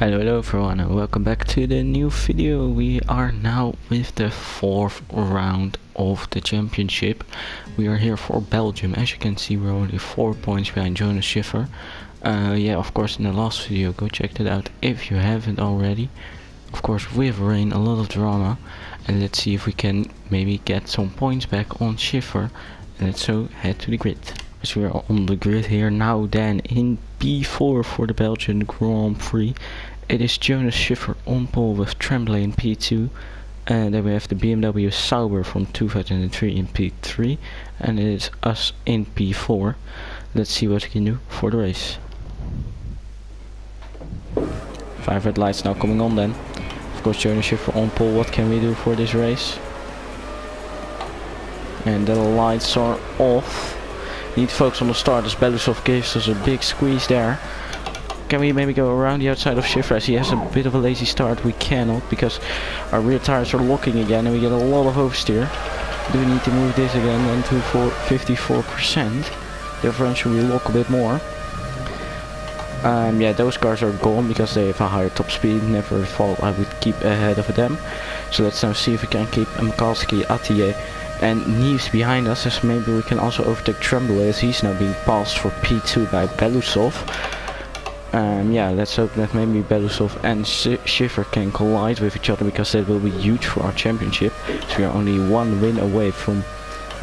Hello everyone and welcome back to the new video. We are now with the 4th round of the championship. We are here for Belgium. As you can see, we're only 4 points behind Jonas Shiffer. Yeah, of course, in the last video, go check that out if you haven't already. Of course, with rain, a lot of drama, and let's see if we can maybe get some points back on Shiffer. And let's so head to the grid. So we are on the grid here now. Then in P4 for the Belgian Grand Prix, it is Jonas Shiffer on pole with Tremblay in P2. And then we have the BMW Sauber from 2003 in P3, and it is us in P4. Let's see what we can do for the race. 5 red lights now coming on then. Of course, Jonas Shiffer on pole. What can we do for this race? And the lights are off. Need to focus on the start as Belousov gives us a big squeeze there. Can we maybe go around the outside of Shiffer as he has a bit of a lazy start? We cannot because our rear tires are locking again and we get a lot of oversteer. Do we need to move this again then to 54%? Differential will lock a bit more. Yeah, those cars are gone because they have a higher top speed. Never thought I would keep ahead of them. So let's now see if we can keep Mikalski, Attier and Neves behind us, as maybe we can also overtake Tremblay as he's now being passed for P2 by Belousov. Yeah, let's hope that maybe Belousov and Shiffer can collide with each other, because that will be huge for our championship. So we are only one win away from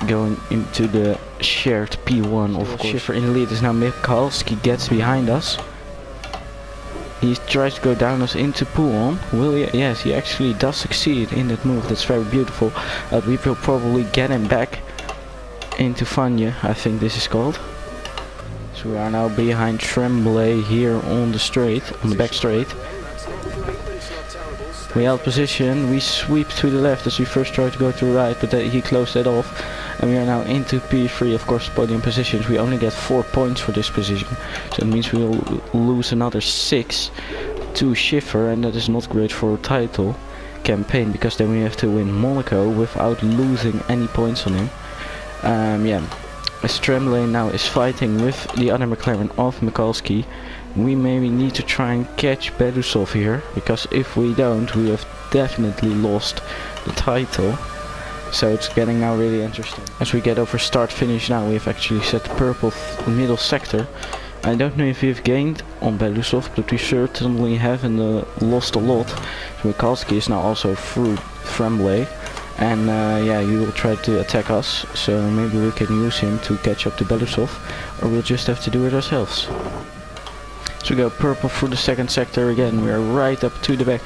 going into the shared P1. Of course, Shiffer in the lead is now Mikalski gets behind us. He tries to go down us into Pouon. Will he? Yes, he actually does succeed in that move. That's very beautiful. We will probably get him back into Fanje, I think this is called. So we are now behind Tremblay here on the straight, on the back straight. We held position. We sweep to the left as we first tried to go to the right, but he closed that off. And we are now into P3, of course, podium positions. We only get 4 points for this position, so it means we will lose another 6 to Shiffer, and that is not great for a title campaign, because then we have to win Monaco without losing any points on him. Yeah, as Tremblay now is fighting with the other McLaren of Mikalski, we maybe need to try and catch Belousov here, because if we don't, we have definitely lost the title. So it's getting now really interesting. As we get over start finish now, we have actually set purple middle sector. I don't know if we've gained on Belousov, but we certainly haven't lost a lot. So Mikalski is now also through Tremblay, and yeah, he will try to attack us. So maybe we can use him to catch up to Belousov, or we'll just have to do it ourselves. So we go purple through the second sector again. We are right up to the back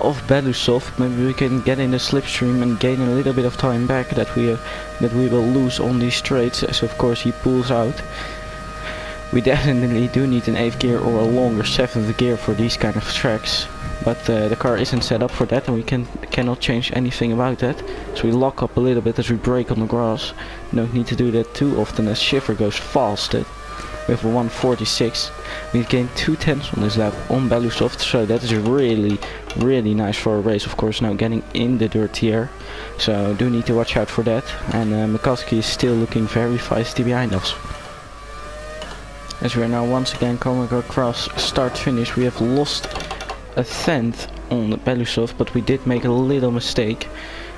of Belousov. Maybe we can get in the slipstream and gain a little bit of time back that we will lose on these straights, as of course he pulls out. We definitely do need an 8th gear or a longer 7th gear for these kind of tracks, but the car isn't set up for that, and we cannot change anything about that. So we lock up a little bit as we brake on the grass. Don't need to do that too often as Shiffer goes fast. We have a 146. We've gained 2/10 on this lap on Belousov, so that is really nice for a race. Of course, now getting in the dirt here, so do need to watch out for that. And Mikalski is still looking very feisty behind us. As we are now once again coming across start finish, we have lost a 10th on Belousov, but we did make a little mistake.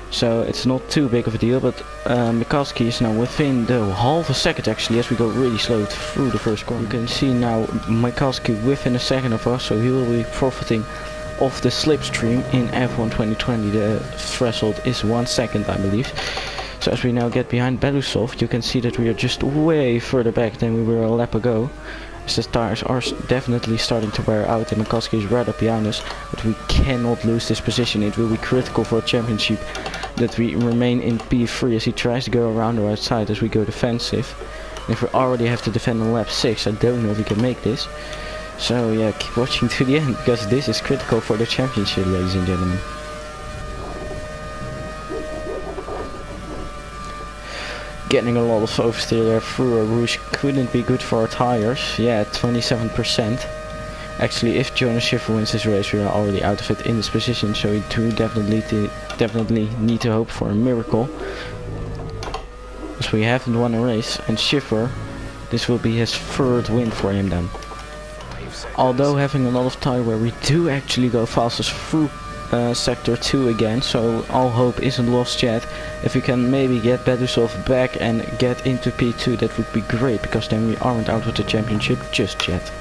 So it's not too big of a deal, but Mikalski is now within the half a second actually, as we go really slow through the first corner. You can see now Mikalski within a second of us, so he will be profiting of the slipstream in F1 2020. The threshold is 1 second, I believe. So as we now get behind Belousov, you can see that we are just way further back than we were a lap ago. As the tires are definitely starting to wear out and Mikalski is right up behind us, but we cannot lose this position. It will be critical for a championship that we remain in P3 as he tries to go around the right side as we go defensive. And if we already have to defend on lap 6, I don't know if we can make this. So yeah, keep watching to the end, because this is critical for the championship, ladies and gentlemen. Getting a lot of oversteer there through a rouge couldn't be good for our tires. Yeah, 27%. Actually, if Jonas Shiffer wins this race, we are already out of it in this position, so we do definitely need to hope for a miracle. Because we haven't won a race, and Shiffer, this will be his 3rd win for him then. 5 seconds. although having a lot of time where we do actually go fastest through sector 2 again, so all hope isn't lost yet. If we can maybe get Bedusov back and get into P2, that would be great, because then we aren't out of the championship just yet.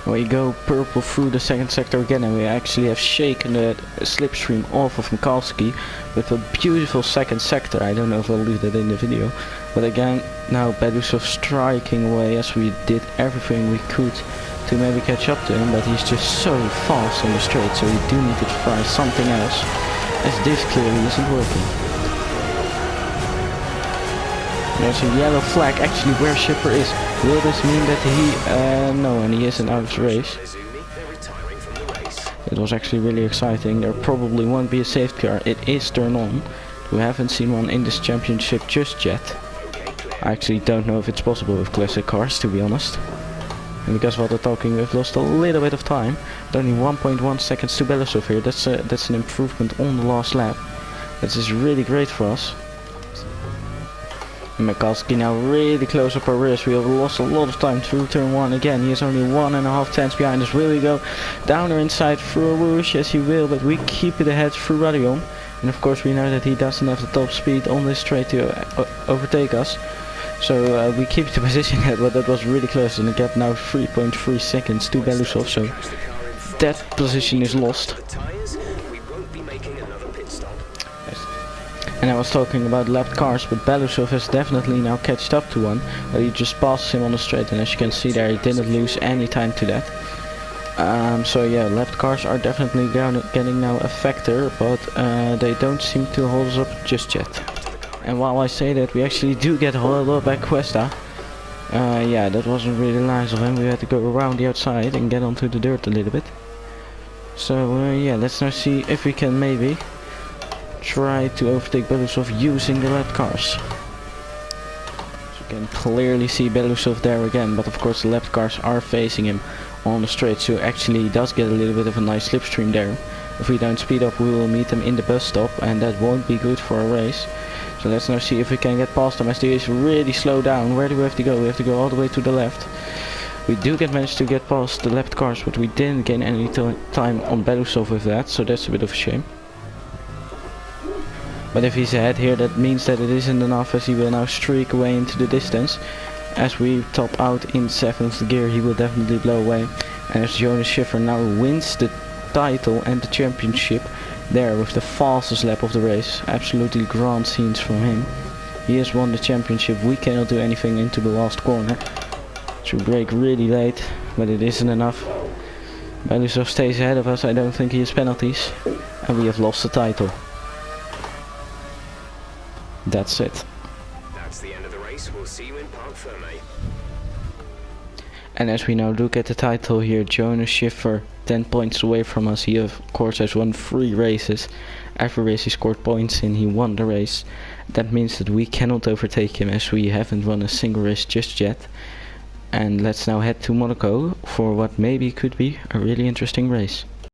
We go purple through the second sector again, and we actually have shaken the slipstream off of Mikalski with a beautiful second sector. I don't know if I'll do that in the video, but again, now Bedusov striking away as we did everything we could to maybe catch up to him, but he's just so fast on the straight, so we do need to try something else, as this clearly isn't working. There's a yellow flag actually where Shiffer is. Will this mean that he... no, and he isn't out of the race. It was actually really exciting. There probably won't be a safety car. It is turned on. We haven't seen one in this championship just yet. I actually don't know if it's possible with classic cars, to be honest. And because while they're talking, we've lost a little bit of time. But only 1.1 seconds to Belousov here. That's an improvement on the last lap. That is really great for us. Mikalski now really close up our rears. We have lost a lot of time through turn 1 again. He is only 1.5 tenths behind us. Will he go down or inside through a whoosh? Yes, he will, but we keep it ahead through Radion. And of course we know that he doesn't have the top speed on this straight to overtake us. So we keep the position ahead, but that was really close. And the gap now 3.3 seconds to Belousov, so that position is lost. And I was talking about lapped cars, but Belousov has definitely now catched up to one. But he just passes him on the straight, and as you can see there, he didn't lose any time to that. So yeah, lapped cars are definitely getting now a factor, but they don't seem to hold us up just yet. And while I say that, we actually do get held up by Cuesta. Yeah, that wasn't really nice of him. We had to go around the outside and get onto the dirt a little bit. So yeah, let's now see if we can maybe try to overtake Belousov using the lapped cars. So you can clearly see Belousov there again, but of course the lapped cars are facing him on the straight, so actually he does get a little bit of a nice slipstream there. If we don't speed up, we will meet him in the bus stop, and that won't be good for a race. So let's now see if we can get past him, as they is really slow down. Where do we have to go? We have to go all the way to the left. We do manage to get past the lapped cars, but we didn't gain any time on Belousov with that, so that's a bit of a shame. But if he's ahead here, that means that it isn't enough, as he will now streak away into the distance. As we top out in 7th gear, he will definitely blow away. And as Jonas Shiffer now wins the title and the championship there with the fastest lap of the race. Absolutely grand scenes from him. He has won the championship. We cannot do anything into the last corner. To brake really late, but it isn't enough. Belousov stays ahead of us. I don't think he has penalties. And we have lost the title. That's it. That's the end of the race. We'll see you in Parc Fermé. And as we now look at the title here, Jonas Shiffer 10 points away from us. He of course has won 3 races. Every race he scored points in, he won the race. That means that we cannot overtake him, as we haven't won a single race just yet. And let's now head to Monaco for what maybe could be a really interesting race.